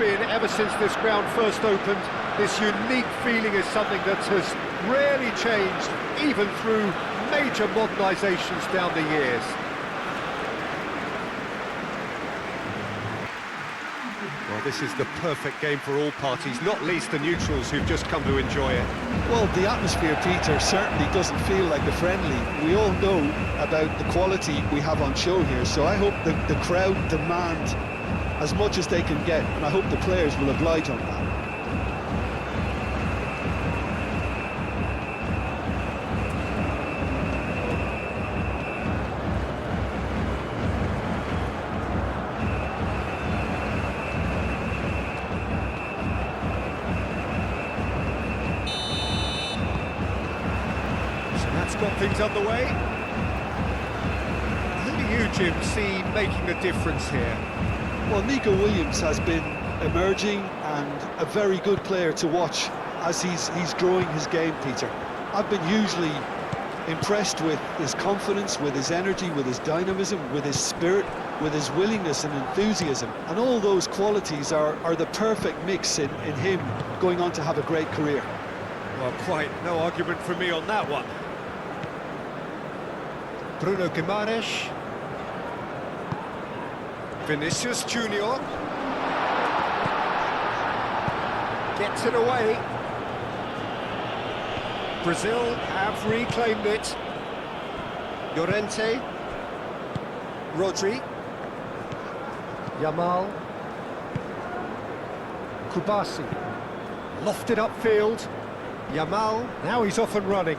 been ever since this ground first opened. This unique feeling is something that has rarely changed, even through major modernisations down the years. Well, this is the perfect game for all parties, not least the neutrals who've just come to enjoy it. Well, the atmosphere, Peter, certainly doesn't feel like a friendly. We all know about the quality we have on show here, so I hope the crowd demand as much as they can get, and I hope the players will oblige on that. That's got things underway. Who do you, Jim, see making the difference here? Well, Nico Williams has been emerging and a very good player to watch as he's growing his game, Peter. I've been hugely impressed with his confidence, with his energy, with his dynamism, with his spirit, with his willingness and enthusiasm. And all those qualities are the perfect mix in him going on to have a great career. Well, quite no argument from me on that one. Bruno Guimaraes. Vinicius Junior. Gets it away. Brazil have reclaimed it. Llorente. Rodri. Yamal. Kubasi. Lofted upfield. Yamal, now he's off and running.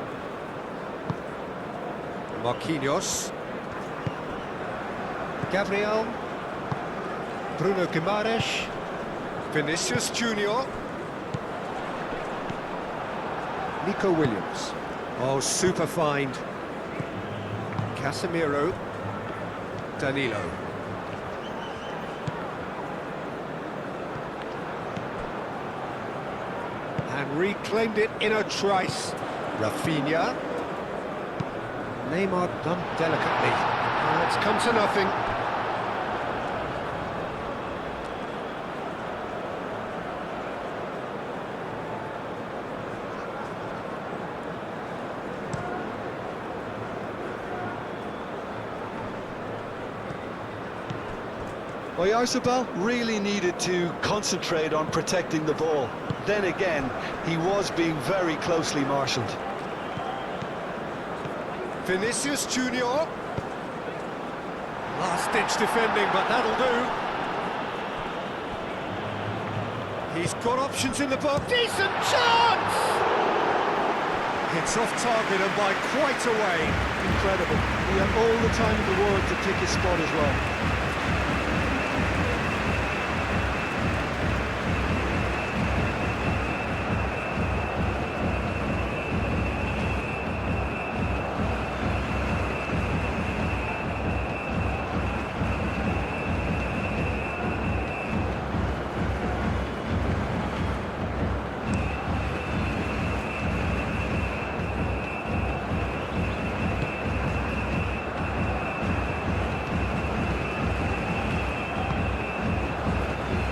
Marquinhos. Gabriel. Bruno Guimaraes. Vinicius Junior. Nico Williams. Oh, super find. Casemiro. Danilo. And reclaimed it in a trice. Rafinha. Neymar done delicately. It's come to nothing. Oyarzabal really needed to concentrate on protecting the ball. Then again, he was being very closely marshalled. Vinicius Junior. Last-ditch defending, but that'll do. He's got options in the box. Decent chance! It's off target and by quite a way. Incredible. He had all the time in the world to pick his spot as well.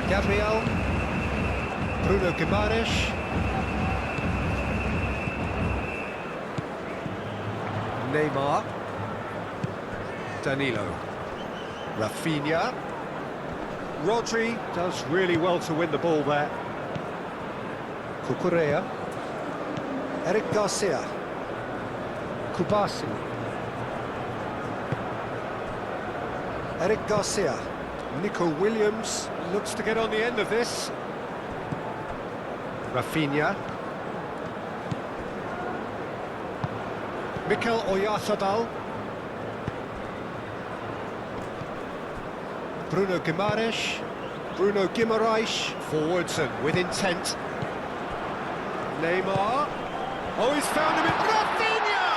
Gabriel, Bruno Guimaraes, Neymar, Danilo, Rafinha, Rodri does really well to win the ball there. Cucurella, Eric Garcia, Kubasi, Eric Garcia, Nico Williams looks to get on the end of this. Rafinha. Mikel Oyarzabal. Bruno Guimaraes. Bruno Guimaraes. Forwards and with intent. Neymar. Oh, he's found him in Rafinha!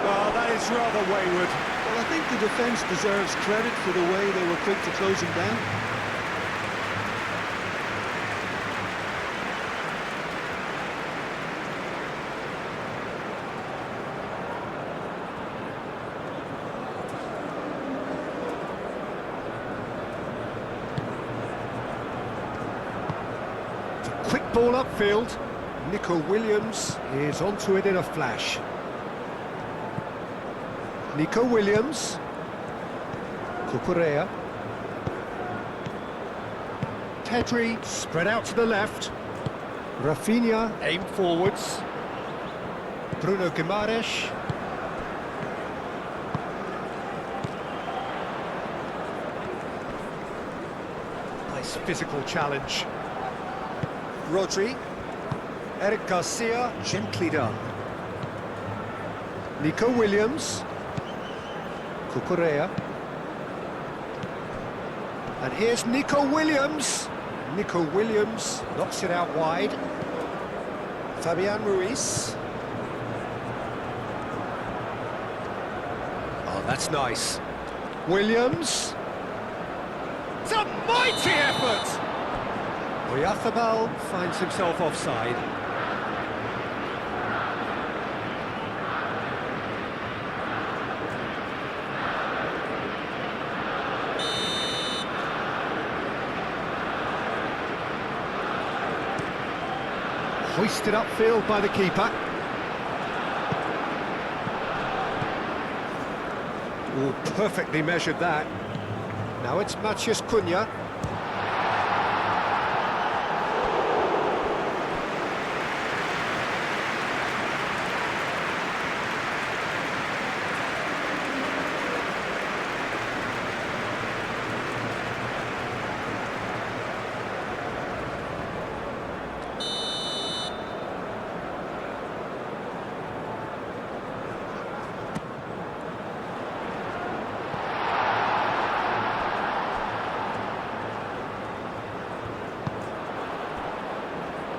Oh, that is rather wayward. Well, I think the defence deserves credit for the way they were quick to close him down. Quick ball upfield. Nico Williams is onto it in a flash. Nico Williams. Cucurella. Pedri spread out to the left. Rafinha aimed forwards. Bruno Guimaraes. Nice physical challenge. Rodri. Eric Garcia, gently done. Nico Williams. Cucurella. And here's Nico Williams. Nico Williams knocks it out wide. Fabian Ruiz. Oh, that's nice. Williams. It's a mighty effort! Oyarzabal finds himself offside. Hoisted upfield by the keeper. Oh, perfectly measured that. Now it's Matheus Cunha.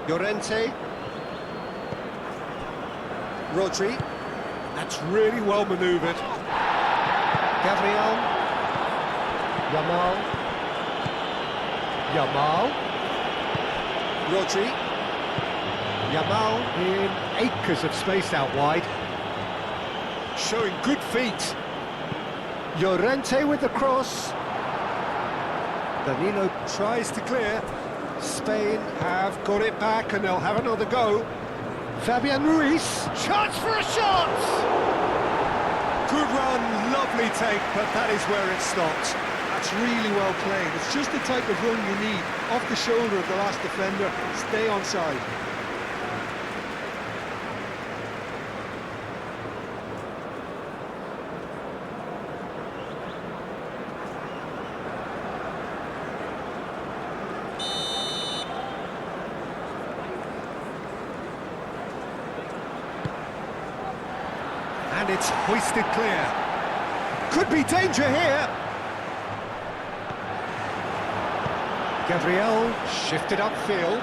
Llorente. Rodri. That's really well manoeuvred. Gabriel. Yamal. Rodri. Yamal in acres of space out wide. Showing good feet. Llorente with the cross. Danilo tries to clear. Spain have got it back and they'll have another go. Fabian Ruiz, chance for a shot! Good run, lovely take, but that is where it stopped. That's really well played. It's just the type of run you need. Off the shoulder of the last defender, stay onside. And it's hoisted clear. Could be danger here. Gabriel shifted upfield.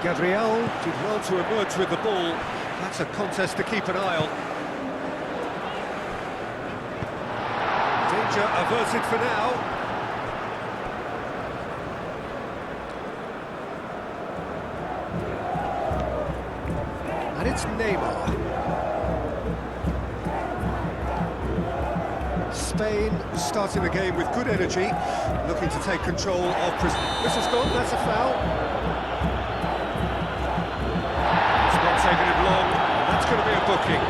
Gabriel did well to emerge with the ball. That's a contest to keep an eye on. Danger averted for now. And it's Neymar. Spain starting the game with good energy, looking to take control of... This has gone, that's a foul. It's not taking him long, and that's going to be a booking.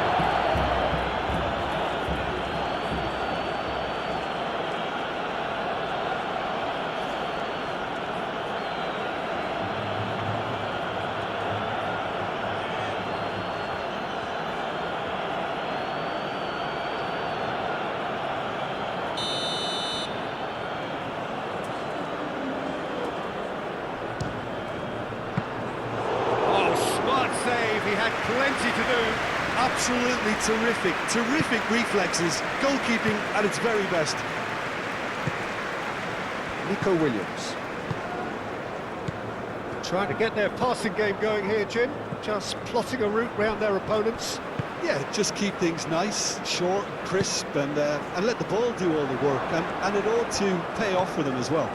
He had plenty to do. Absolutely terrific reflexes. Goalkeeping at its very best. Nico Williams. Trying to get their passing game going here, Jim. Just plotting a route round their opponents. Yeah, just keep things nice, short, crisp, and let the ball do all the work. And it ought to pay off for them as well.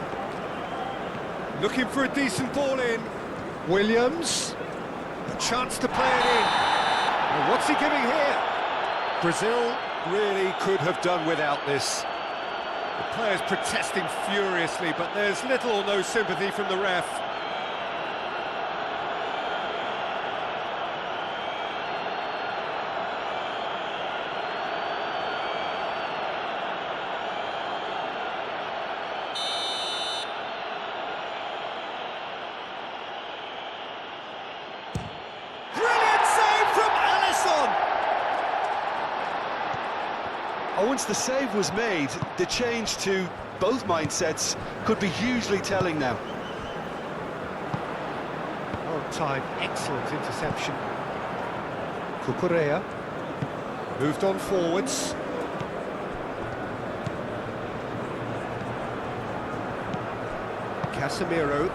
Looking for a decent ball in. Williams. A chance to play it in. Well, what's he giving here? Brazil really could have done without this. The players protesting furiously, but there's little or no sympathy from the ref. Once the save was made, the change to both mindsets could be hugely telling now. On time, excellent interception. Cucurella moved on forwards. Casemiro.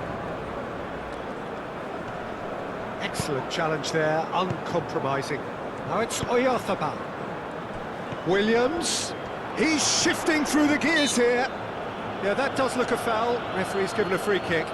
Excellent challenge there, uncompromising. Now it's Oyarzabal. Williams. He's shifting through the gears here. Yeah, that does look a foul. Referee's given a free kick.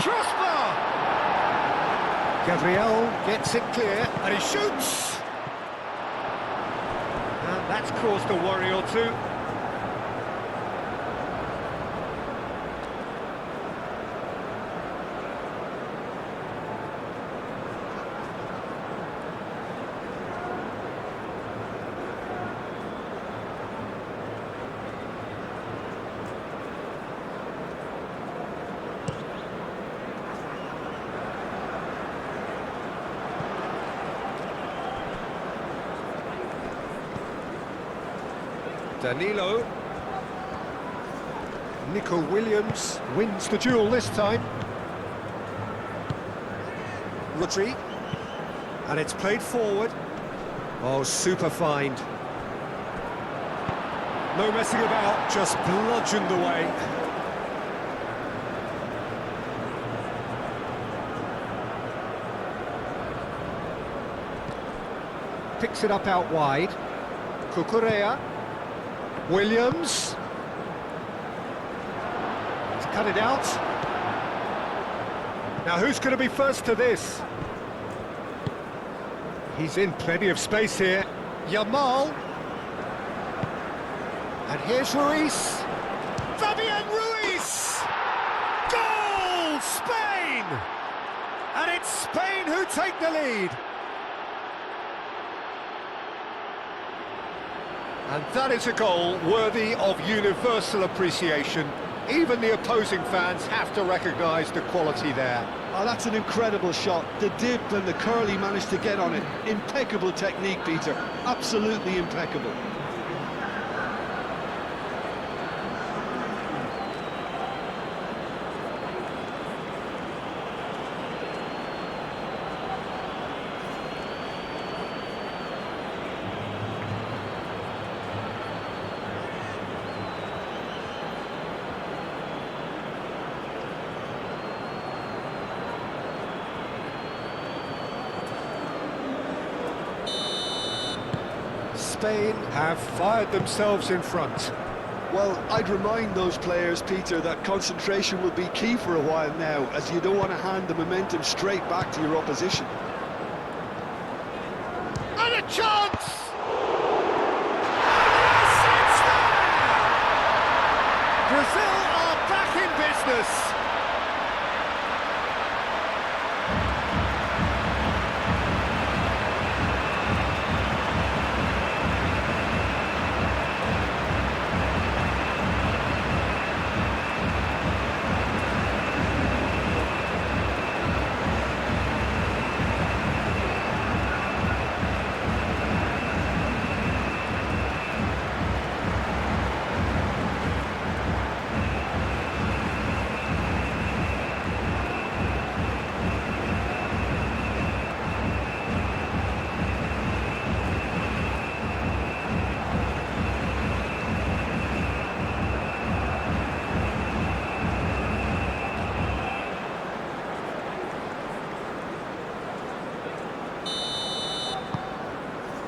Crossbar! Gabriel gets it clear, and he shoots! And that's caused a worry or two. Danilo. Nico Williams wins the duel this time. Rodri. And it's played forward. Oh, super find. No messing about, just bludgeoned away. Picks it up out wide. Cucurella. Williams. He's cut it out. Now who's going to be first to this? He's in plenty of space here. Yamal. And here's Ruiz. Fabian Ruiz! Goal! Spain! And it's Spain who take the lead. And that is a goal worthy of universal appreciation. Even the opposing fans have to recognise the quality there. Oh, that's an incredible shot. The dip and the curl he managed to get on it. Impeccable technique, Peter. Absolutely impeccable. Spain have fired themselves in front. Well, I'd remind those players, Peter, that concentration will be key for a while now, as you don't want to hand the momentum straight back to your opposition. And a chance! Yes, it's there! Brazil are back in business.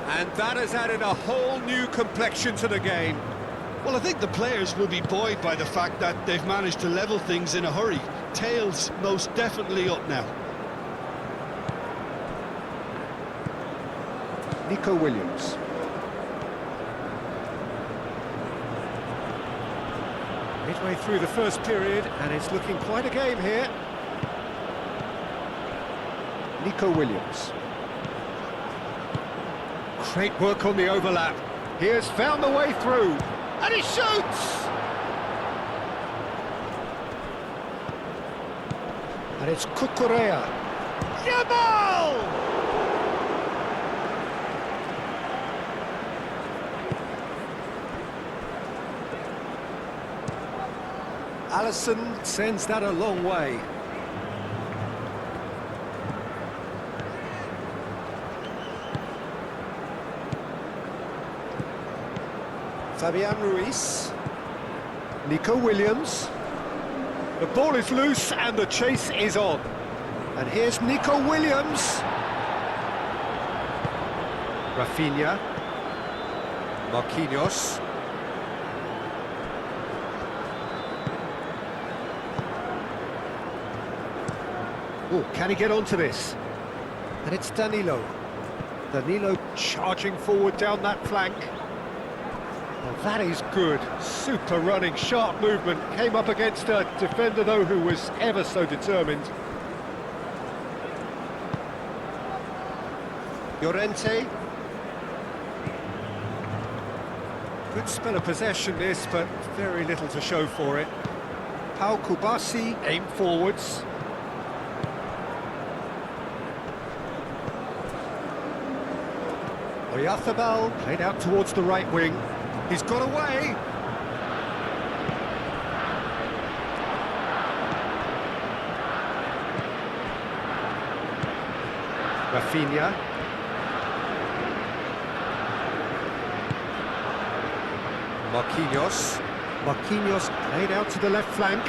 And that has added a whole new complexion to the game. Well, I think the players will be buoyed by the fact that they've managed to level things in a hurry. Tails most definitely up now. Nico Williams. Midway through the first period, and it's looking quite a game here. Nico Williams. Great work on the overlap. He has found the way through, and he shoots! And it's Cucurella. Yamal! Alisson sends that a long way. Fabian Ruiz. Nico Williams. The ball is loose and the chase is on. And here's Nico Williams. Rafinha. Marquinhos. Oh, can he get onto this? And it's Danilo. Danilo charging forward down that flank. Well, that is good. Super running, sharp movement. Came up against a defender, though, who was ever so determined. Llorente. Good spell of possession, this, but very little to show for it. Pau Kubasi aimed forwards. Oyarzábal played out towards the right wing. He's got away. Rafinha. Marquinhos. Marquinhos played out to the left flank.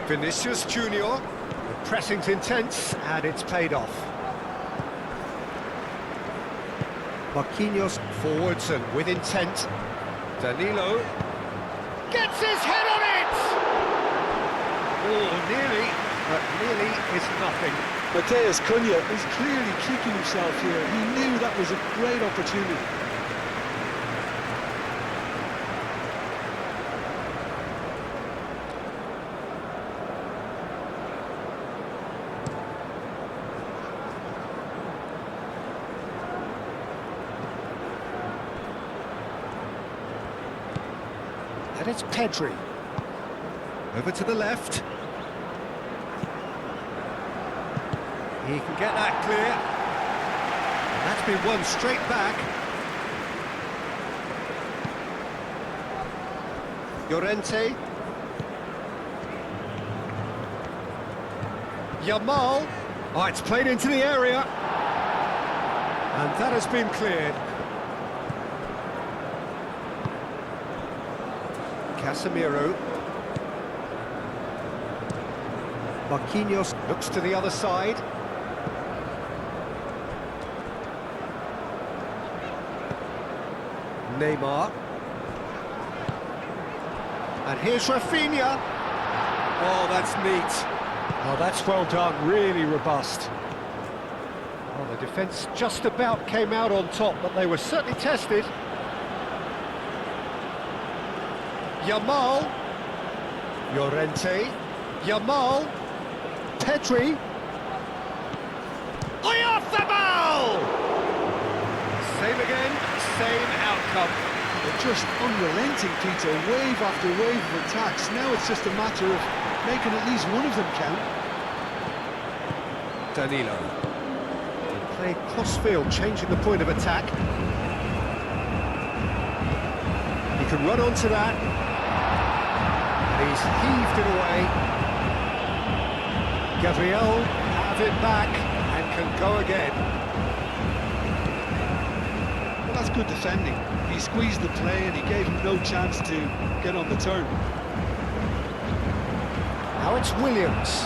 Vinicius Junior. The pressing's intense, and it's paid off. Marquinhos forwards and with intent. Danilo gets his head on it! Oh, nearly, but nearly is nothing. Matheus Cunha is clearly kicking himself here. He knew that was a great opportunity. And it's Pedri. Over to the left. He can get that clear. And that's been won straight back. Llorente. Yamal. Oh, it's played into the area. And that has been cleared. Casemiro. Marquinhos looks to the other side. Neymar. And here's Rafinha. Oh, that's neat. Oh, that's well done, really robust. Oh, the defence just about came out on top, but they were certainly tested. Yamal. Llorente. Yamal. Pedri. Oyarzábal! Same again, same outcome. They're just unrelenting, Peter, wave after wave of attacks. Now it's just a matter of making at least one of them count. Danilo. He played cross-field, changing the point of attack. He can run onto that. And he's heaved it away. Gabriel has it back and can go again. Well, that's good defending. He squeezed the play and he gave him no chance to get on the turn. Now it's Williams.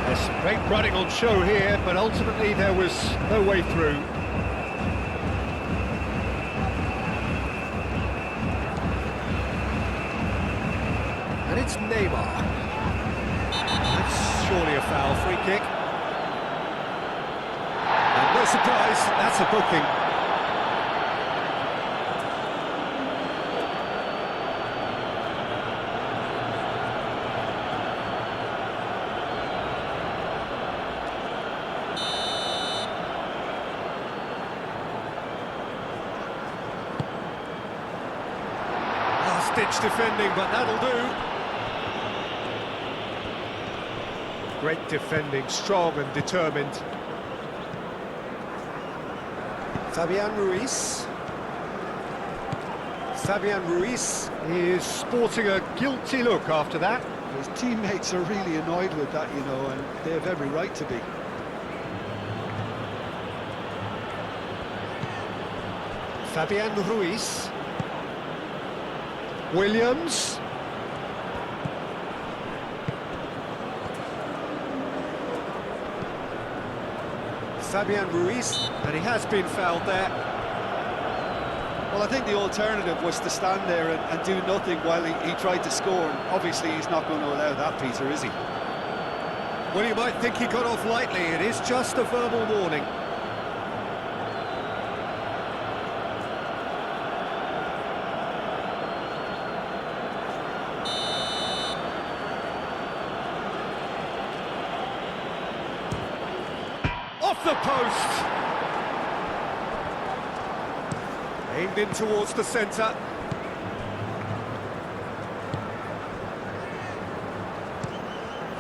There's some great running on show here, but ultimately there was no way through. And it's Neymar. That's surely a foul, free kick. a surprise. That's a booking. Last-ditch defending, but that'll do. Great defending, strong and determined. Fabian Ruiz. Fabian Ruiz is sporting a guilty look after that. His teammates are really annoyed with that, you know, and they have every right to be. Fabian Ruiz. Williams. Fabian Ruiz, and he has been fouled there. Well, I think the alternative was to stand there and do nothing while he tried to score. And obviously, he's not going to allow that, Peter, is he? Well, you might think he got off lightly. It is just a verbal warning. Off the post! Aimed in towards the centre.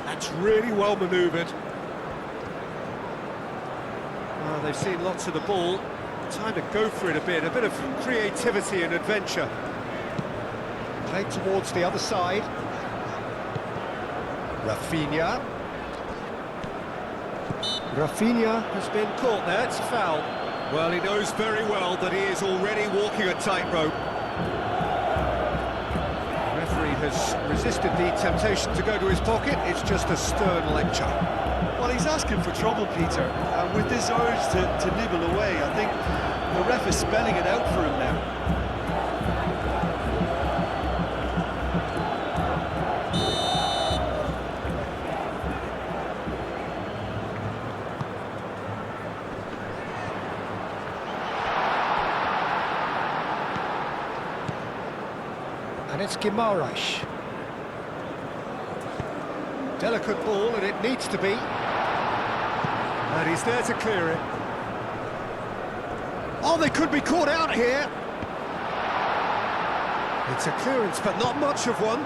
That's really well manoeuvred. Well, they've seen lots of the ball. Time to go for it a bit of creativity and adventure. Played towards the other side. Rafinha. Rafinha has been caught there, it's a foul. Well, he knows very well that he is already walking a tightrope. The referee has resisted the temptation to go to his pocket. It's just a stern lecture. Well, he's asking for trouble, Peter, and with this urge to nibble away, I think the ref is spelling it out for him now. And it's Guimaraes. Delicate ball, and it needs to be. And he's there to clear it. Oh, they could be caught out here. It's a clearance, but not much of one.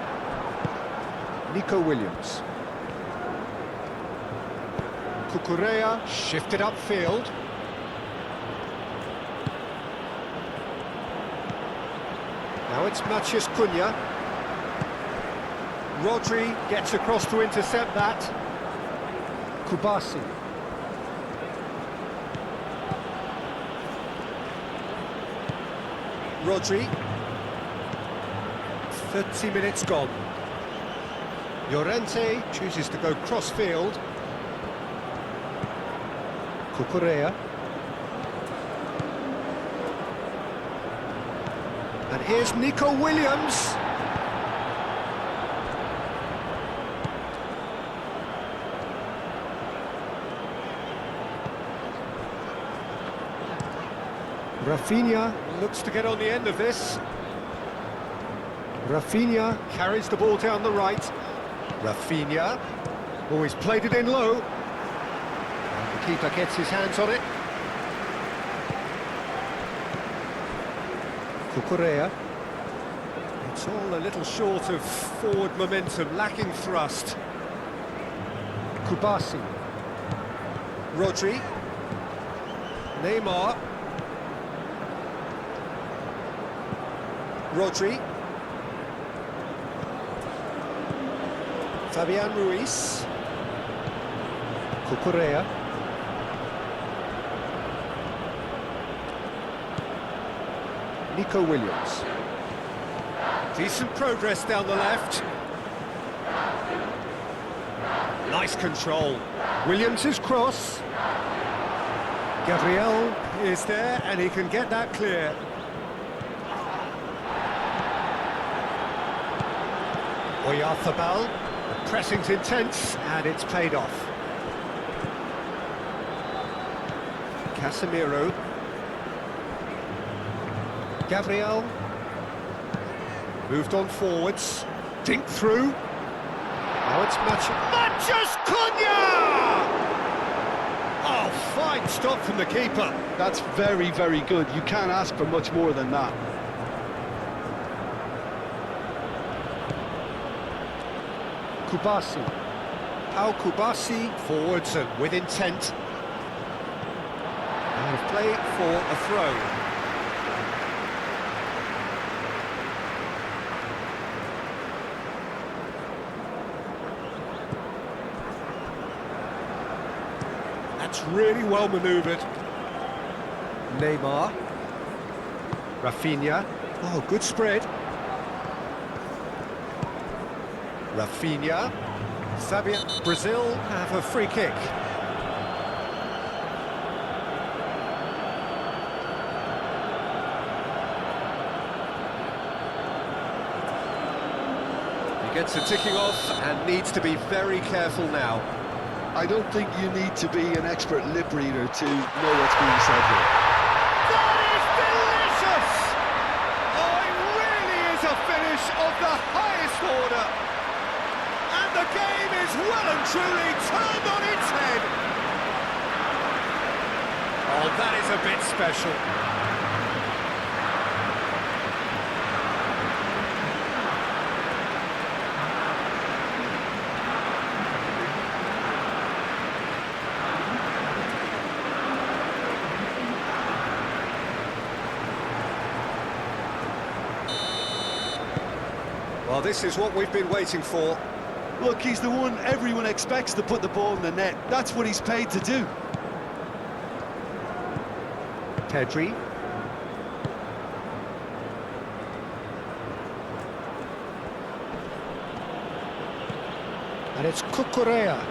Nico Williams. Cucurella shifted upfield. Now it's Matheus Cunha. Rodri gets across to intercept that. Kubasi. Rodri. 30 minutes gone. Llorente chooses to go cross-field. Cucurella. And here's Nico Williams. Rafinha looks to get on the end of this. Rafinha carries the ball down the right. Rafinha. Oh, he's played it in low. And the keeper gets his hands on it. Cucurella. It's all a little short of forward momentum, lacking thrust. Kubasi. Rodri. Neymar. Rodri. Fabian Ruiz. Cucurella. Nico Williams. Decent progress down the left. Nice control. Williams' cross. Gabriel is there, and he can get that clear. Oyarzabal. The pressing's intense, and it's paid off. Casemiro. Gabriel. Moved on forwards. Dink through. Now it's Matches Cunha! Oh, fine stop from the keeper. That's very, very good. You can't ask for much more than that. Kubasi. Pau Kubasi, forwards and with intent. Out of play for a throw. That's really well manoeuvred. Neymar. Rafinha. Oh, good spread. Rafinha. Sabia. Brazil have a free kick. He gets it ticking off and needs to be very careful now. I don't think you need to be an expert lip reader to know what's being said here. That is delicious! Oh, it really is a finish of the highest order. And the game is well and truly turned on its head. Oh, that is a bit special. Well, this is what we've been waiting for. Look, he's the one everyone expects to put the ball in the net. That's what he's paid to do. Pedri. And it's Cucurella.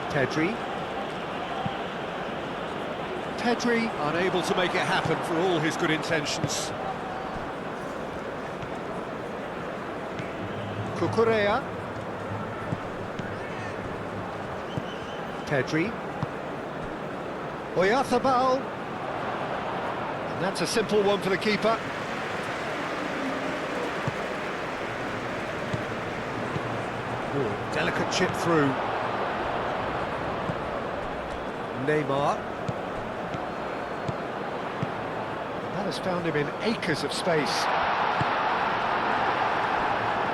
Pedri. Pedri unable to make it happen for all his good intentions. Cucurella. Pedri. Oyarzabal. And that's a simple one for the keeper. Ooh, delicate chip through. Neymar. That has found him in acres of space.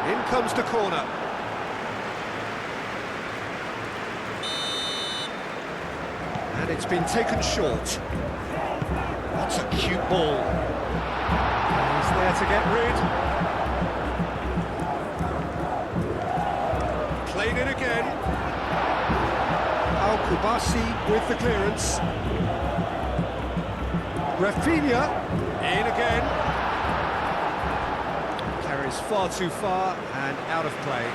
In comes the corner. And it's been taken short. That's a cute ball. He's there to get rid. Played it again. Al Kubasi with the clearance. Rafinha in again. Carries far too far and out of play.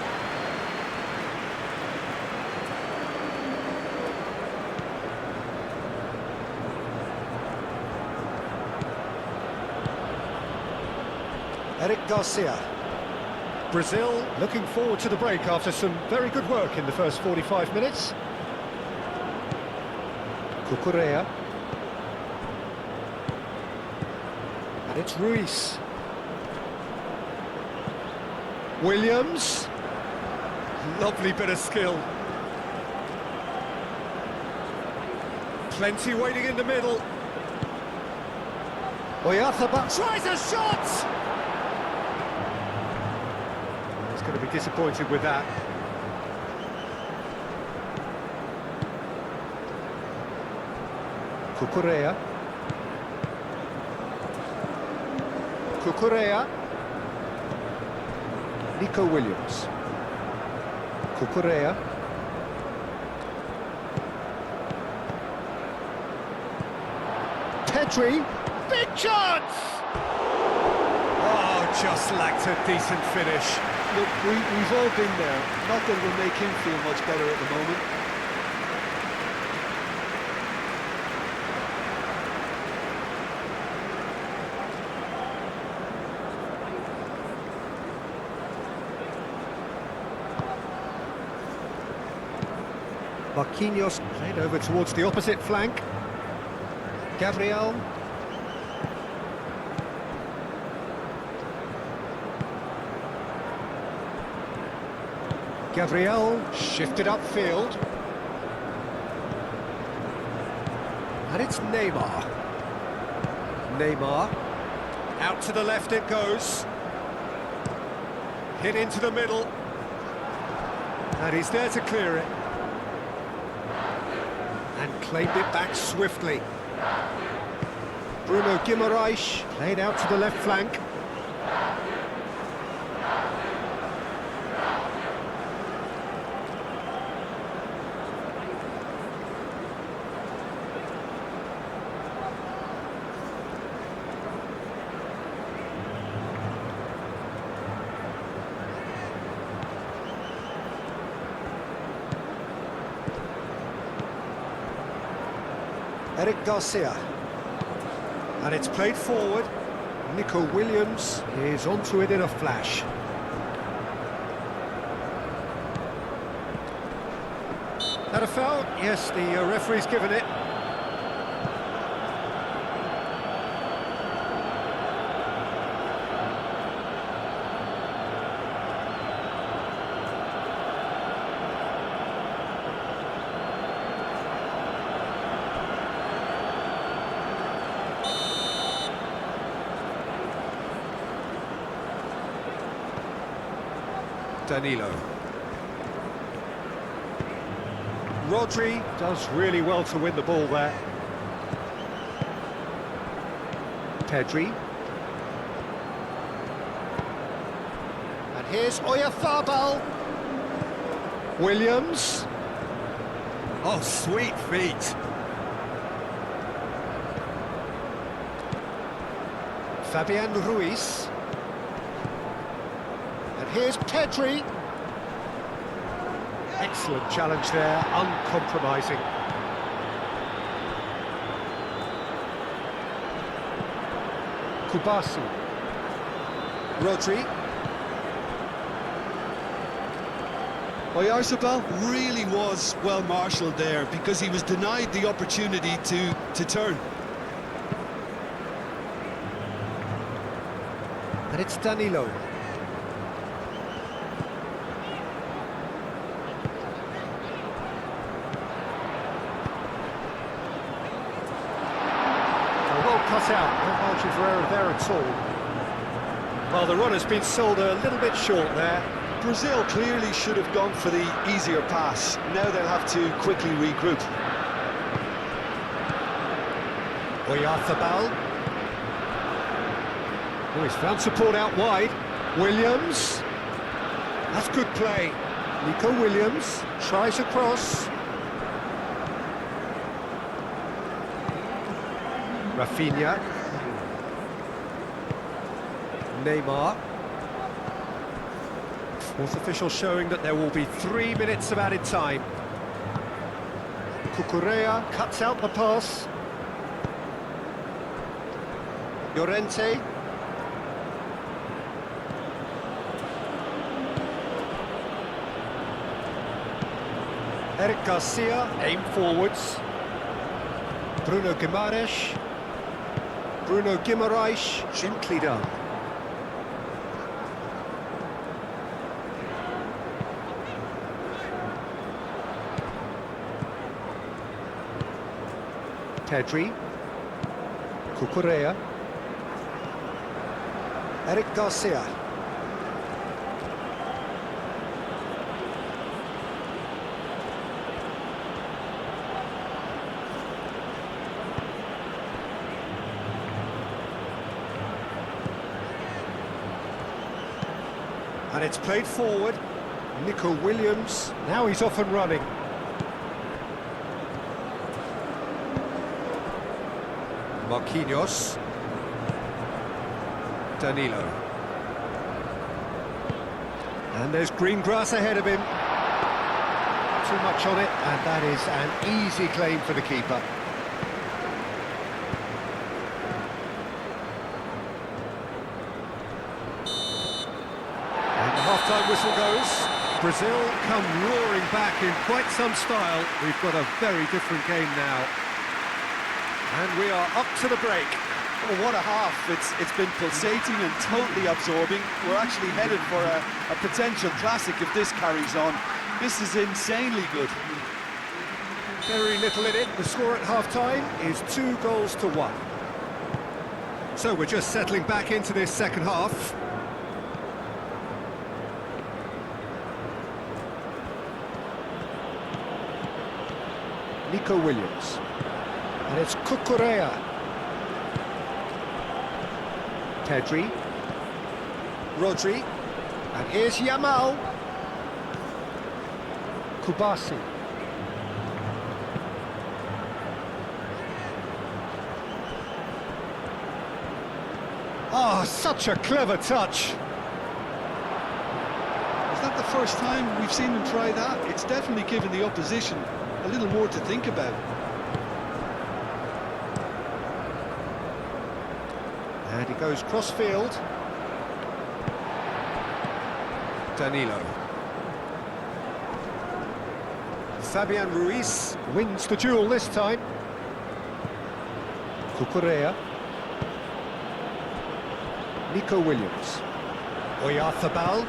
Eric Garcia. Brazil looking forward to the break after some very good work in the first 45 minutes. Cucurella. And it's Ruiz. Williams. Lovely bit of skill. Plenty waiting in the middle. Oyarzabal tries a shot! He's going to be disappointed with that. Cucurella. Cucurella. Nico Williams. Cucurella. Pedri. Big chance! Oh, just lacked a decent finish. Look, we've all been there. Not that it will make him feel much better at the moment. Marquinhos played over towards the opposite flank. Gabriel. Gabriel shifted upfield. And it's Neymar. Neymar. Out to the left it goes. Hit into the middle. And he's there to clear it. And claimed it back swiftly. Bruno Guimaraes played out to the left flank. Eric Garcia. And it's played forward. Nico Williams is onto it in a flash. That a foul? Yes, the referee's given it. Danilo. Rodri does really well to win the ball there. Pedri. And here's Oyarzabal. Williams. Oh, sweet feet. Fabian Ruiz. Here's Pedri. Excellent challenge there, uncompromising. Kubasi. Rodri. Oyarzabal really was well marshalled there because he was denied the opportunity to turn. And it's Danilo. Cut out, no margin for error there at all. Well, the run has been sold a little bit short there. Brazil clearly should have gone for the easier pass. Now they'll have to quickly regroup. Oyarzabal. Oh, he's found support out wide. Williams. That's good play. Nico Williams tries across. Rafinha. Neymar. Fourth official showing that there will be 3 minutes of added time. Cucurella cuts out the pass. Llorente. Eric Garcia, aim forwards. Bruno Guimaraes. Bruno Guimaraes, gently done. Pedri. Cucurella. Eric Garcia. And it's played forward. Nico Williams. Now he's off and running. Marquinhos. Danilo. And there's green grass ahead of him. Too much on it, and that is an easy claim for the keeper. And the half-time whistle goes. Brazil come roaring back in quite some style. We've got a very different game now. And we are up to the break. Oh, what a half. It's been pulsating and totally absorbing. We're actually headed for a potential classic if this carries on. This is insanely good. Very little in it. The score at half-time is 2-1. So we're just settling back into this second half. Nico Williams. And it's Cucurella. Pedri. Rodri. And here's Yamal. Kubasi. Oh, such a clever touch. Is that the first time we've seen him try that? It's definitely given the opposition a little more to think about. And he goes cross-field. Danilo. Fabian Ruiz wins the duel this time. Cucurella. Nico Williams. Oyarzabal.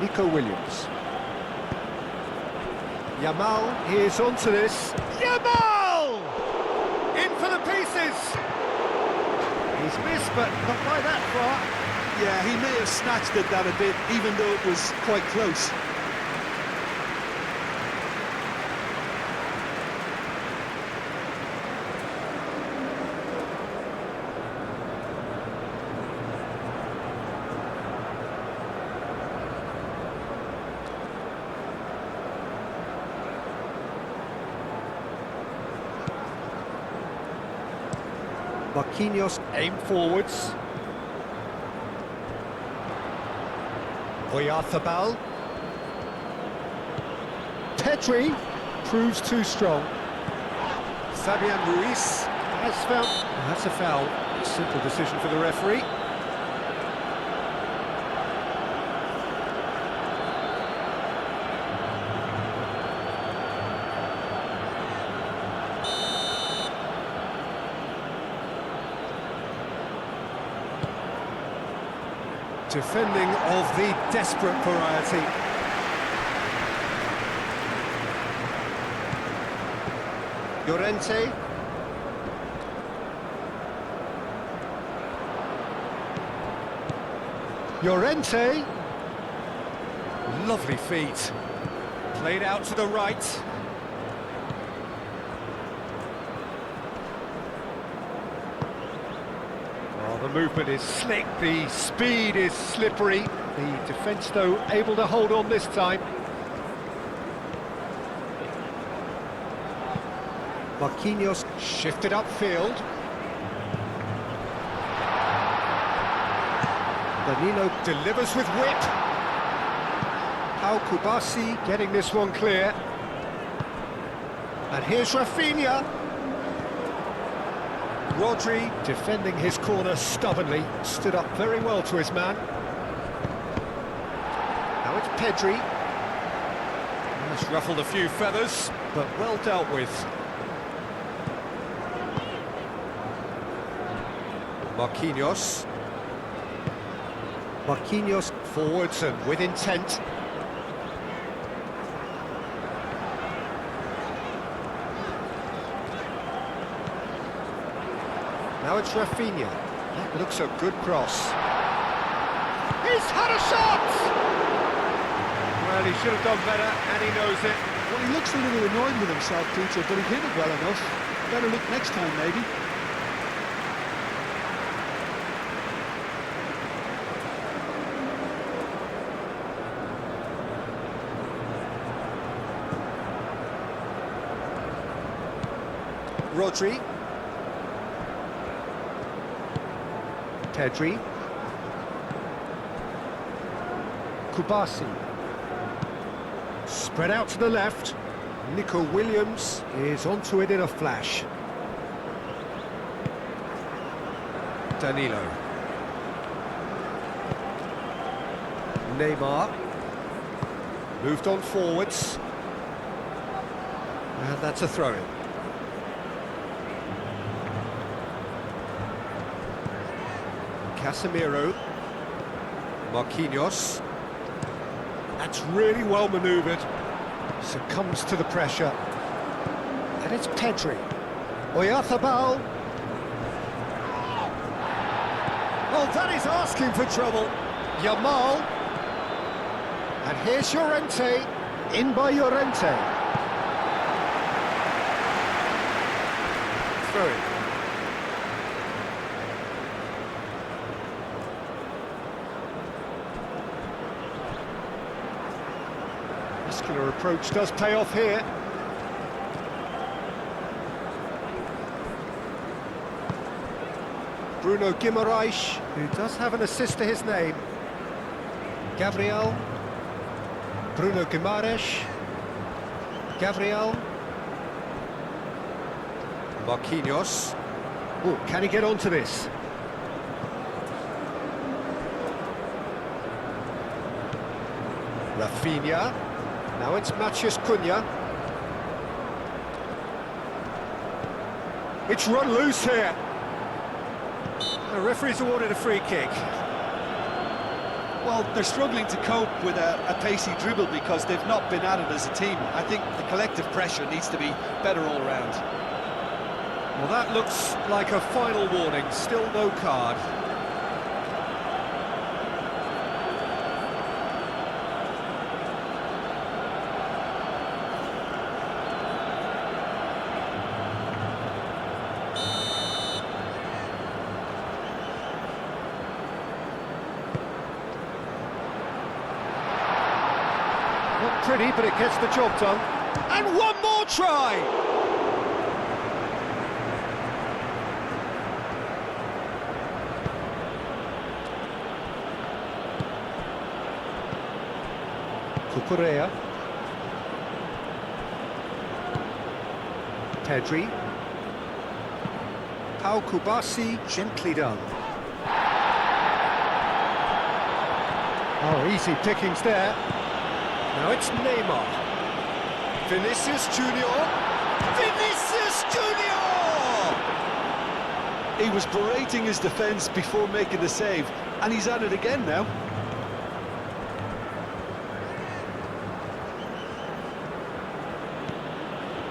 Nico Williams. Yamal is onto this. Yamal! In for the pieces! He's missed, but not by that far. Yeah, he may have snatched at that a bit, even though it was quite close. Marquinhos aim forwards. Oyarzabal. Pedri proves too strong. Fabian Ruiz has found... That's a foul. Simple decision for the referee. Defending of the desperate variety. Llorente. Llorente. Lovely feet. Played out to the right. The movement is slick, the speed is slippery. The defence, though, able to hold on this time. Marquinhos shifted upfield. Danilo delivers with whip. Pau Kubasi getting this one clear. And here's Rafinha. Rodri defending his corner stubbornly, stood up very well to his man. Now it's Pedri. He's ruffled a few feathers, but well dealt with. Marquinhos. Marquinhos forwards and with intent. Now it's Rafinha. That looks a good cross. He's had a shot! Well, he should have done better, and he knows it. Well, he looks a little annoyed with himself, Peter, but he hit it well enough. Better look next time, maybe. Rodri. Pedri. Kubasi. Spread out to the left. Nico Williams is onto it in a flash. Danilo. Neymar. Moved on forwards. And that's a throw-in. Casemiro. Marquinhos. That's really well manoeuvred. Succumbs to the pressure. And it's Pedri. Oyarzabal. Well, that is asking for trouble. Yamal. And here's Llorente. In by Llorente. Throw it. Muscular approach does pay off here. Bruno Guimaraes, who does have an assist to his name. Gabriel. Bruno Guimaraes. Gabriel. Marquinhos. Oh, can he get onto this? Rafinha. Now it's Matheus Cunha. It's run loose here. The referee's awarded a free kick. Well, they're struggling to cope with a pacey dribble because they've not been at it as a team. I think the collective pressure needs to be better all round. Well, that looks like a final warning. Still no card. Not pretty, but it gets the job done. And one more try! Cucurella. Pedri. Pau Kubasi, gently done. Oh, easy pickings there. Now it's Neymar. Vinicius Junior. Vinicius Junior! He was berating his defence before making the save, and he's at it again now.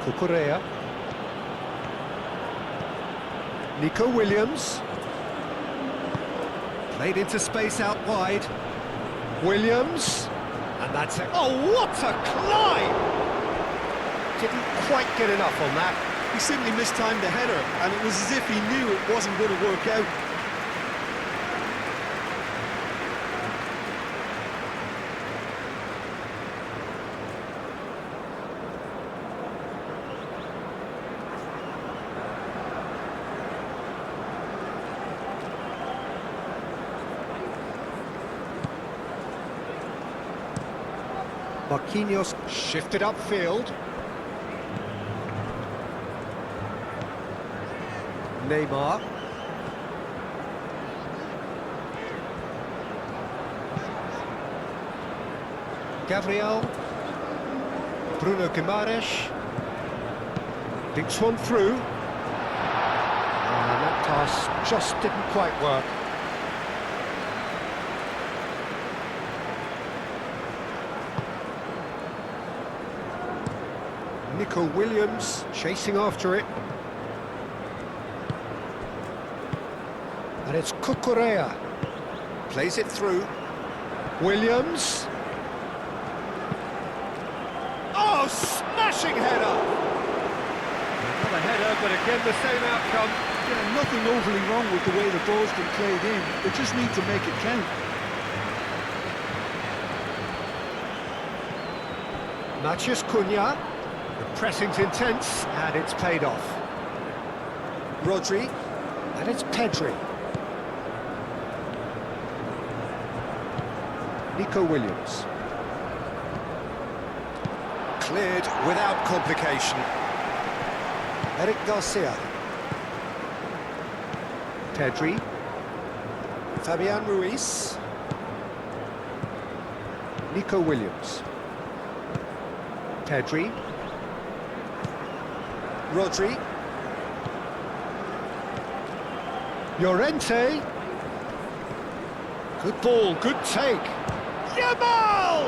Cucurella. Nico Williams. Played into space out wide. Williams. And that's it. Oh, what a climb! Didn't quite get enough on that. He simply mistimed the header, and it was as if he knew it wasn't going to work out. Marquinhos shifted upfield. Neymar. Gabriel. Bruno Guimaraes. Dinks one through. And that pass just didn't quite work. Nico Williams chasing after it. And it's Cucurella. Plays it through. Williams. Oh, smashing header! Another header, but again the same outcome. Yeah, nothing overly wrong with the way the ball's been played in. They just need to make it count. Matheus Cunha. The pressing's intense, and it's paid off. Rodri, and it's Pedri. Nico Williams. Cleared without complication. Eric Garcia. Pedri. Fabian Ruiz. Nico Williams. Pedri. Rodri. Llorente. Good ball, good take. Yamal!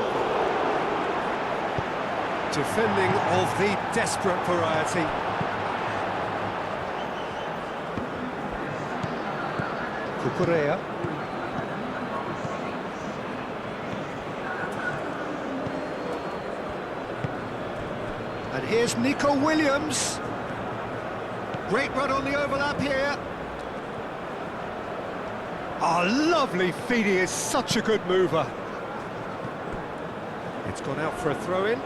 Defending of the desperate variety. Cucurella. And here's Nico Williams. Great run on the overlap here. Oh, lovely feed, he is such a good mover. It's gone out for a throw-in.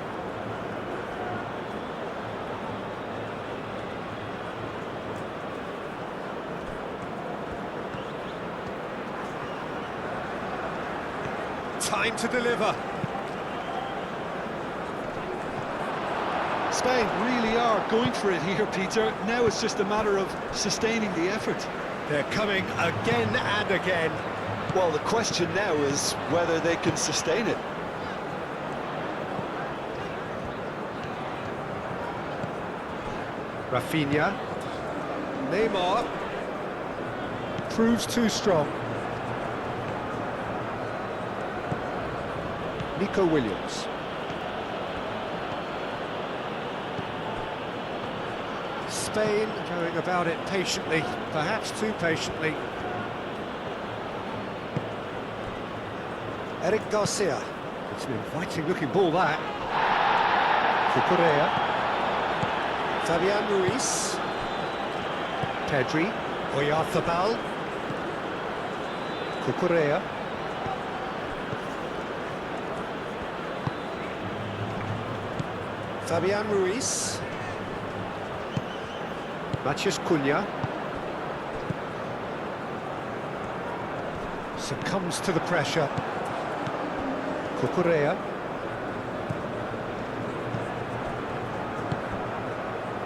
Time to deliver. Spain really are going for it here, Peter. Now it's just a matter of sustaining the effort. They're coming again and again. Well, the question now is whether they can sustain it. Rafinha. Neymar. Proves too strong. Nico Williams. Spain going about it patiently, perhaps too patiently. Eric Garcia. It's an inviting-looking ball, that. Cucurella. Fabian Ruiz. Pedri. Oyarzabal. Cucurella. Fabian Ruiz. Matheus Cunha. Succumbs to the pressure. Cucurella.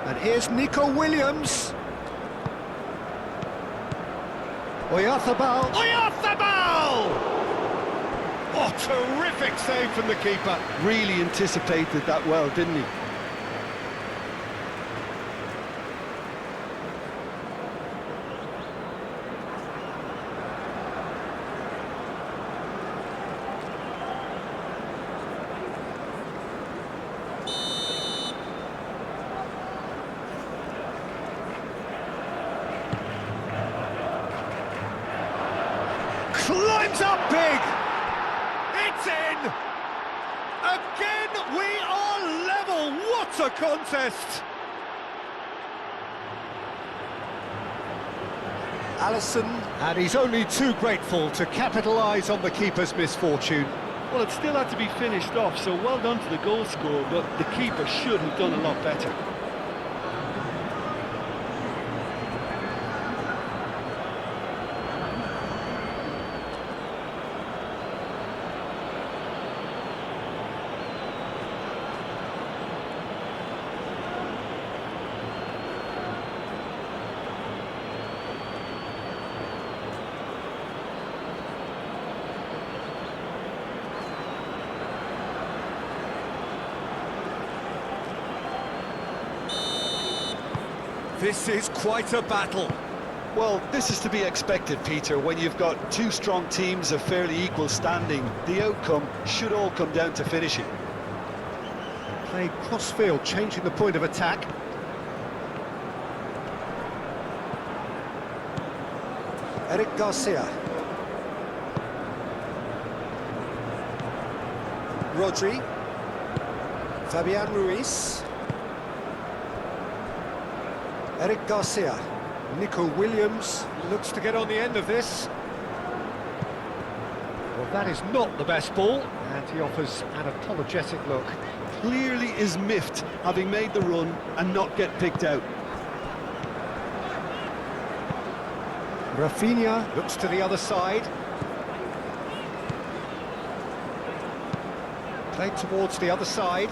And here's Nico Williams. Oyarzabal. Oyarzabal! Oh, terrific save from the keeper. Really anticipated that well, didn't he? Climbs up big! It's in! Again, we are level! What a contest! Alisson, and he's only too grateful to capitalise on the keeper's misfortune. Well, it still had to be finished off, so well done to the goal scorer, but the keeper should have done a lot better. This is quite a battle. Well, this is to be expected, Peter. When you've got two strong teams of fairly equal standing, the outcome should all come down to finishing. Played cross-field, changing the point of attack. Eric Garcia. Rodri. Fabian Ruiz. Eric Garcia. Nico Williams looks to get on the end of this. Well, that is not the best ball, and he offers an apologetic look. Clearly is miffed, having made the run and not get picked out. Rafinha looks to the other side. Played towards the other side.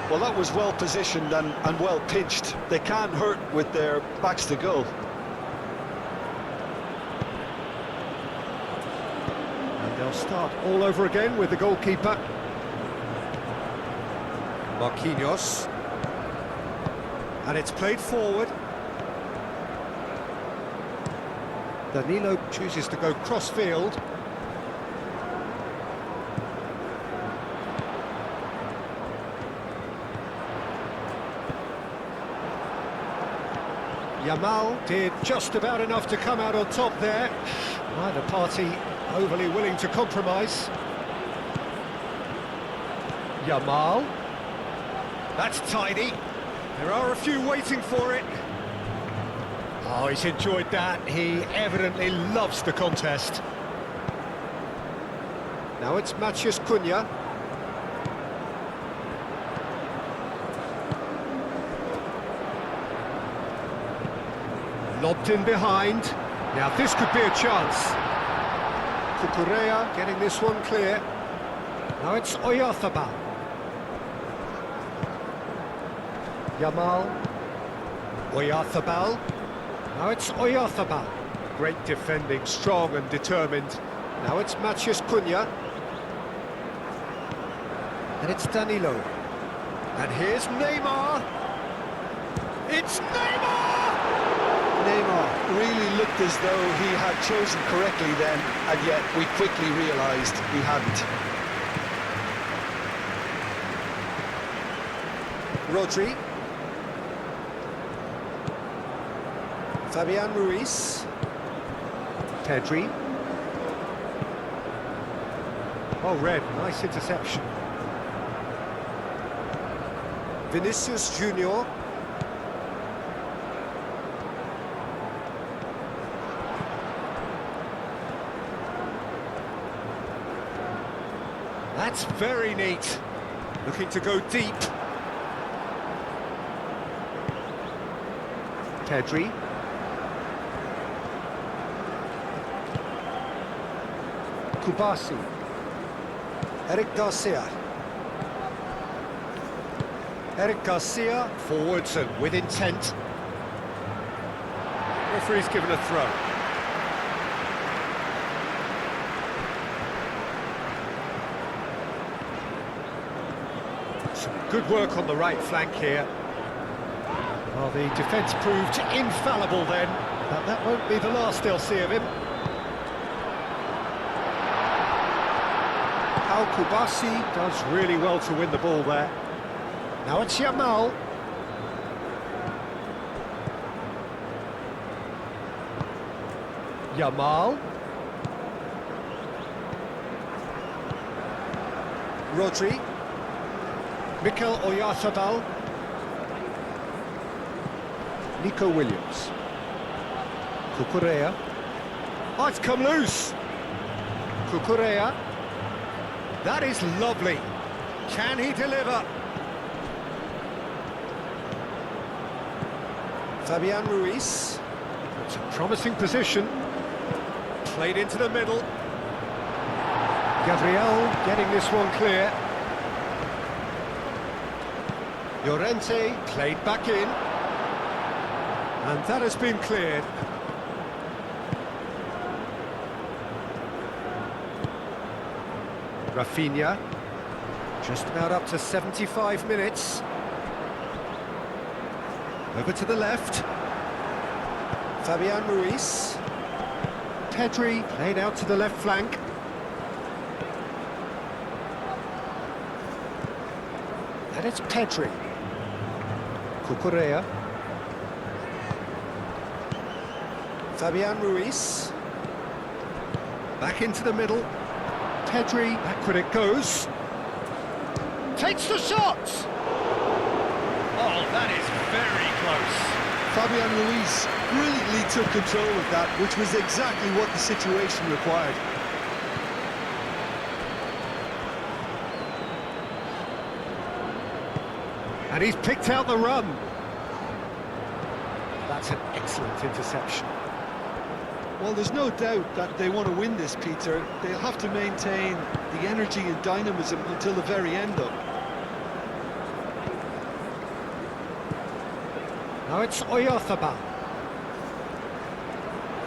Well, that was well positioned and well pitched. They can't hurt with their backs to goal. And they'll They'll start all over again with the goalkeeper. Marquinhos. And it's played forward. Danilo chooses to go cross-field. Yamal did just about enough to come out on top there. Neither party overly willing to compromise. Yamal. That's tidy. There are a few waiting for it. Oh, he's enjoyed that. He evidently loves the contest. Now it's Matheus Cunha. Lobbed in behind. Now this could be a chance. Cucurella getting this one clear. Now it's Oyarzabal. Yamal. Oyarzabal. Now it's Oyarzabal. Great defending, strong and determined. Now it's Matheus Cunha. And it's Danilo. And here's Neymar. It's Neymar! Neymar really looked as though he had chosen correctly then, and yet we quickly realised he hadn't. Rodri. Fabian Ruiz. Pedri. Oh, Red, nice interception. Vinicius Junior. That's very neat. Looking to go deep. Pedri. Kubasi. Eric Garcia. Eric Garcia forwards and with intent. Referee's given a throw. Some good work on the right flank here. Well, the defence proved infallible then, but that won't be the last they'll see of him. Kubasi does really well to win the ball there. Now it's Yamal. Yamal. Rodri. Mikel Oyarzabal. Nico Williams. Cucurella. Oh, it's come loose. Cucurella. That is lovely. Can he deliver? Fabian Ruiz. It's a promising position. Played into the middle. Gabriel getting this one clear. Llorente played back in. And that has been cleared. Rafinha, just about up to 75 minutes. Over to the left. Fabian Ruiz. Pedri played out to the left flank. And it's Pedri. Cucurella. Fabian Ruiz. Back into the middle. Pedri, backward it goes. Takes the shot! Oh, that is very close. Fabian Ruiz brilliantly took control of that, which was exactly what the situation required. And he's picked out the run. That's an excellent interception. Well, there's no doubt that they want to win this, Peter. They'll have to maintain the energy and dynamism until the very end, though. Now it's Oyarzabal.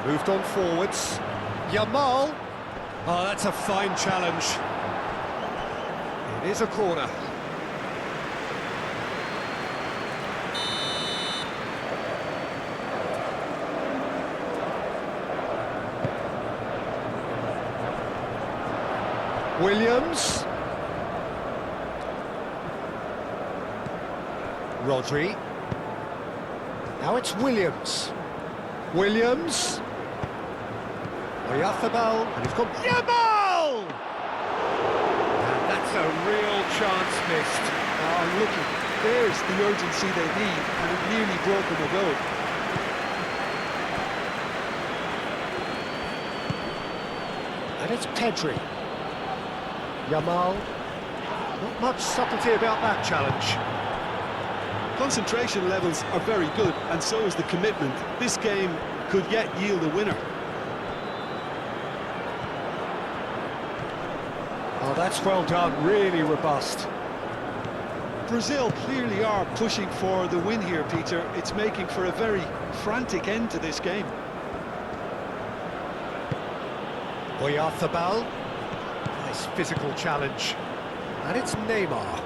Moved on forwards. Yamal. Oh, that's a fine challenge. It is a corner. Williams. Rodri. Now it's Williams. Williams. Oyarzábal, and he's got Yamal! And that's a real chance missed. Oh, look, there's the urgency they need, and it nearly broke them a goal. And it's Pedri. Yamal. Not much subtlety about that challenge. Concentration levels are very good, and so is the commitment. This game could yet yield a winner. Oh, that's well done, really robust. Brazil clearly are pushing for the win here, Peter. It's making for a very frantic end to this game. Oyarzábal. Nice physical challenge. And it's Neymar.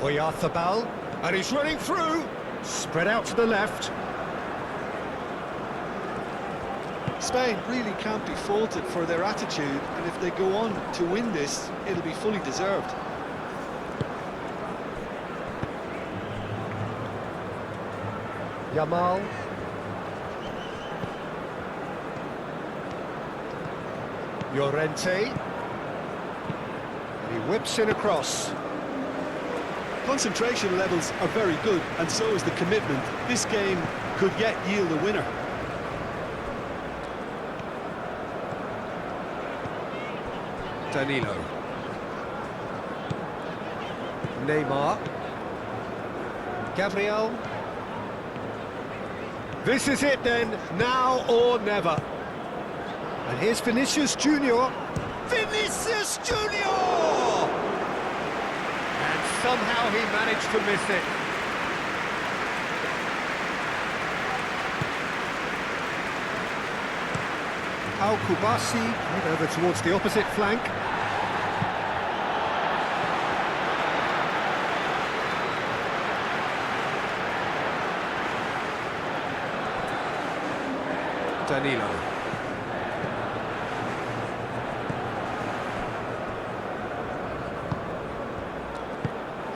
Oyarzábal. And he's running through. Spread out to the left. Spain really can't be faulted for their attitude, and if they go on to win this, it'll be fully deserved. Yamal. Llorente. And he whips in across. Concentration levels are very good, and so is the commitment. This game could yet yield a winner. Danilo. Neymar. Gabriel. This is it then, now or never. And here's Vinicius Junior. Vinicius Junior! And somehow he managed to miss it. Al-Kubasi, right over towards the opposite flank. Danilo.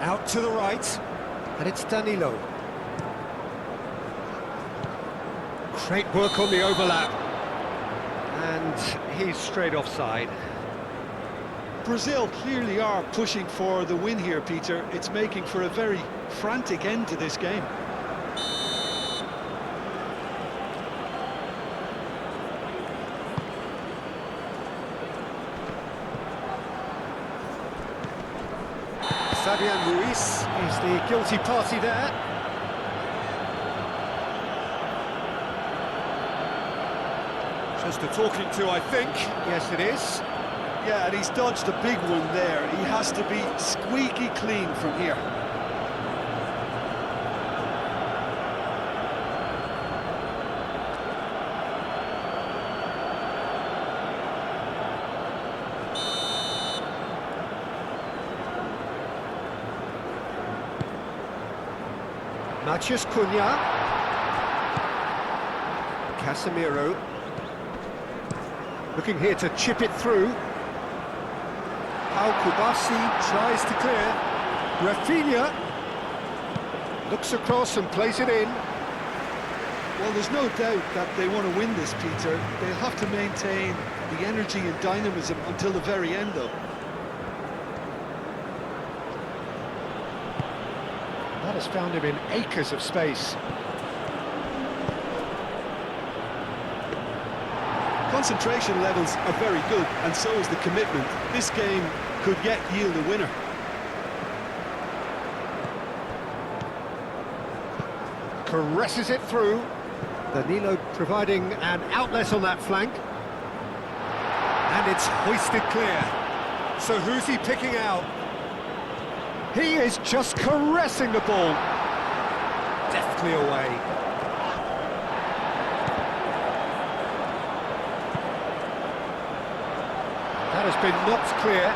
Out to the right, and it's Danilo. Great work on the overlap. And he's straight offside. Brazil clearly are pushing for the win here, Peter. It's making for a very frantic end to this game. Fabian Ruiz is the guilty party there. Just a talking to, I think. Yes, it is. Yeah, and he's dodged a big one there. He has to be squeaky clean from here. Matheus Cunha. Casemiro. Looking here to chip it through. Al-Kubasi tries to clear. Rafinha looks across and plays it in. Well, there's no doubt that they want to win this, Peter. They'll have to maintain the energy and dynamism until the very end, though. That has found him in acres of space. Concentration levels are very good, and so is the commitment. This game could yet yield a winner. Caresses it through. Danilo providing an outlet on that flank. And it's hoisted clear. So who's he picking out? He is just caressing the ball. Deftly away. been knocked clear.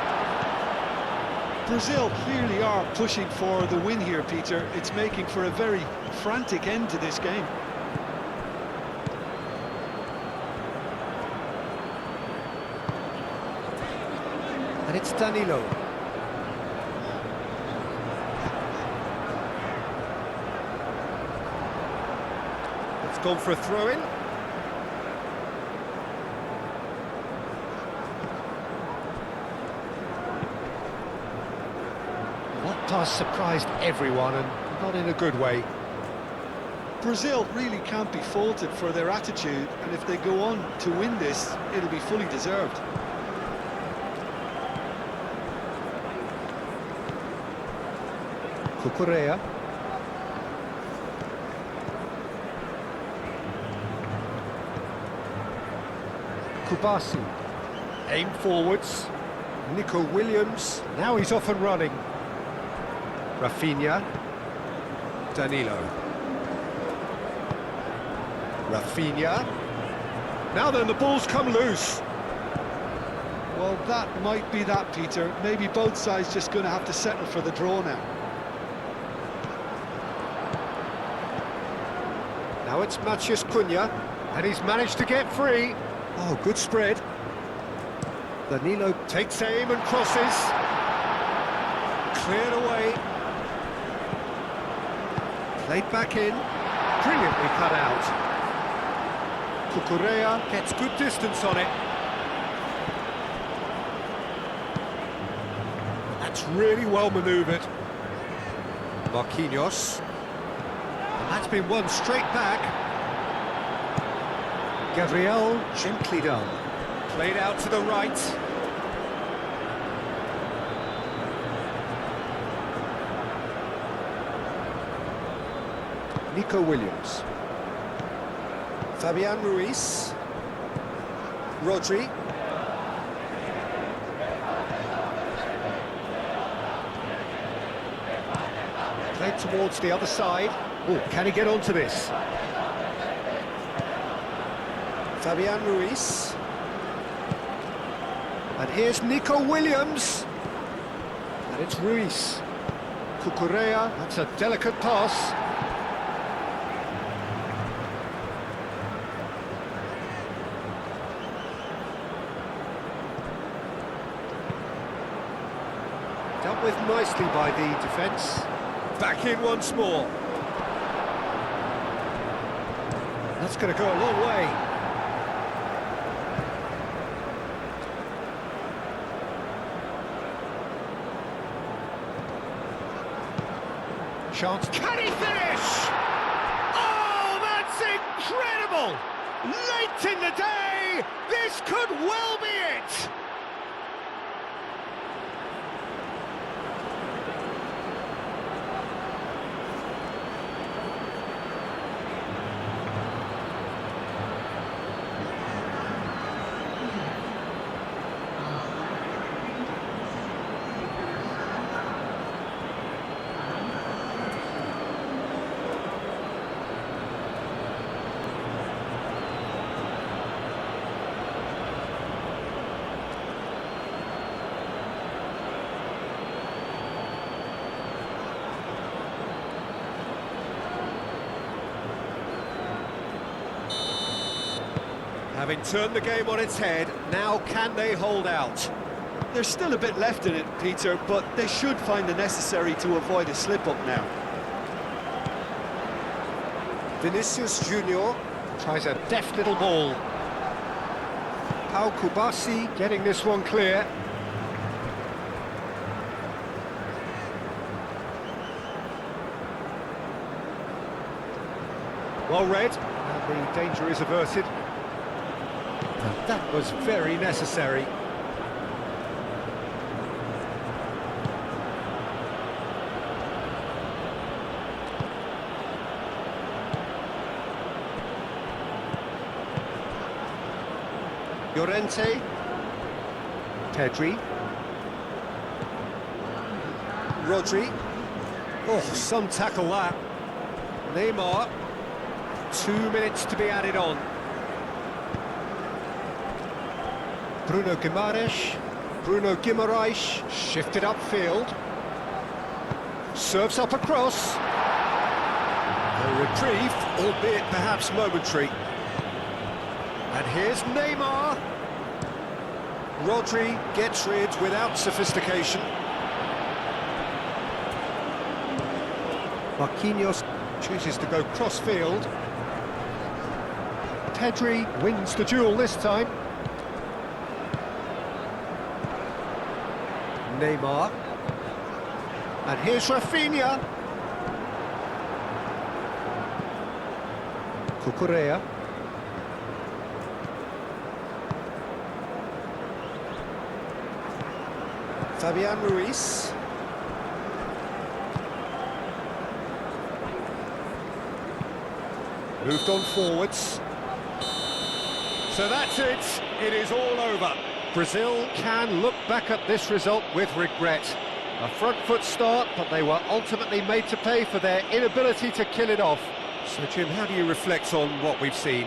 Brazil clearly are pushing for the win here, Peter. It's making for a very frantic end to this game. And it's Danilo. It's gone for a throw-in. That pass surprised everyone, and not in a good way. Brazil really can't be faulted for their attitude, and if they go on to win this, it'll be fully deserved. Cucurella. Kubasi. Aim forwards. Nico Williams. Now he's off and running. Rafinha. Danilo. Rafinha. Now then, the ball's come loose. Well, that might be that, Peter. Maybe both sides just going to have to settle for the draw now. Now it's Matheus Cunha, and he's managed to get free. Oh, good spread. Danilo takes aim and crosses. Cleared away. Played back in. Brilliantly cut out. Cucurella gets good distance on it. That's really well manoeuvred. Marquinhos. That's been won straight back. Gabriel, gently done. Played out to the right. Nico Williams. Fabian Ruiz. Rodri. Played towards the other side. Oh, can he get onto this? Fabian Ruiz. And here's Nico Williams. And it's Ruiz. Cucurella, that's a delicate pass. Dealt with nicely by the defence. Back in once more. That's going to go a long way. Chance. Can he finish? Oh, that's incredible! Late in the day, this could well be it! Having turned the game on its head, now can they hold out? There's still a bit left in it, Peter, but they should find the necessary to avoid a slip-up now. Vinicius Junior tries a deft little ball. Pau Kubasi getting this one clear. Well read, and the danger is averted. And that was very necessary. Llorente. Pedri. Rodri. Oh, some tackle that. Neymar. 2 minutes to be added on. Bruno Guimaraes. Bruno Guimaraes shifted upfield. Serves up across. A reprieve, albeit perhaps momentary. And here's Neymar. Rodri gets rid without sophistication. Marquinhos chooses to go cross-field. Pedri wins the duel this time. Neymar. And here's Rafinha. Cucurella. Fabian Ruiz. Moved on forwards. So that's it. It is all over. Brazil can look back at this result with regret. A front foot start, but they were ultimately made to pay for their inability to kill it off. So, Jim, how do you reflect on what we've seen?